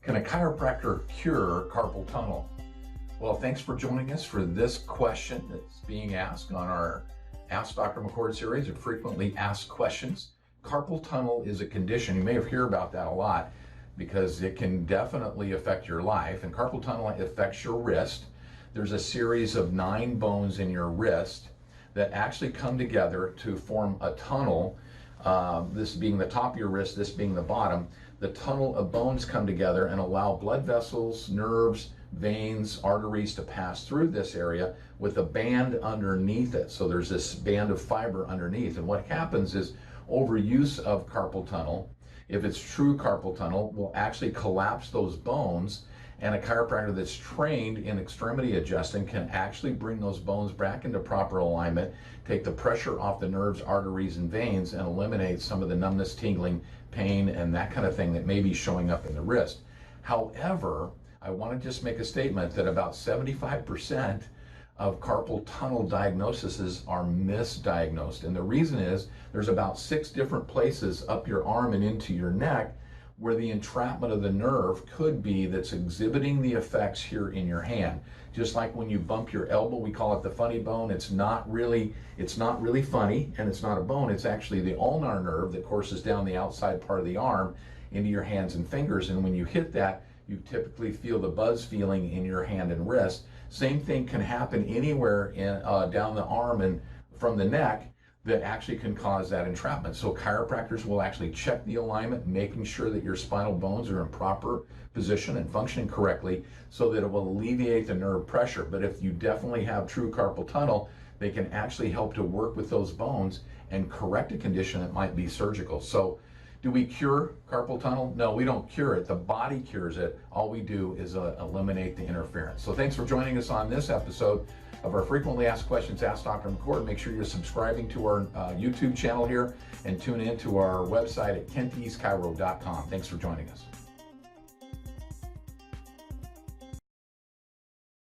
Can a chiropractor cure carpal tunnel? Well, thanks for joining us for this question that's being asked on our Ask Dr. McCord series of frequently asked questions. Carpal tunnel is a condition, you may have heard about that a lot because it can definitely affect your life, and carpal tunnel affects your wrist. There's a series of 9 bones in your wrist that actually come together to form a tunnel. This being the top of your wrist, this being the bottom. The tunnel of bones come together and allow blood vessels, nerves, veins, arteries to pass through this area with a band underneath it. So there's this band of fiber underneath. And what happens is overuse of carpal tunnel, if it's true carpal tunnel, will actually collapse those bones. And a chiropractor that's trained in extremity adjusting can actually bring those bones back into proper alignment, take the pressure off the nerves, arteries, and veins, and eliminate some of the numbness, tingling, pain, and that kind of thing that may be showing up in the wrist. However, I want to just make a statement that about 75% of carpal tunnel diagnoses are misdiagnosed. And the reason is there's about 6 different places up your arm and into your neck where the entrapment of the nerve could be that's exhibiting the effects here in your hand. Just like when you bump your elbow, we call it the funny bone. It's not really funny, and it's not a bone. It's actually the ulnar nerve that courses down the outside part of the arm into your hands and fingers. And when you hit that, you typically feel the buzz feeling in your hand and wrist. Same thing can happen anywhere down the arm and from the neck that actually can cause that entrapment. So chiropractors will actually check the alignment, making sure that your spinal bones are in proper position and functioning correctly so that it will alleviate the nerve pressure. But if you definitely have true carpal tunnel, they can actually help to work with those bones and correct a condition that might be surgical. So do we cure carpal tunnel? No, we don't cure it. The body cures it. All we do is eliminate the interference. So thanks for joining us on this episode of our frequently asked questions, Ask Dr. McCord. Make sure you're subscribing to our YouTube channel here and tune in to our website at kenteschiro.com. Thanks for joining us.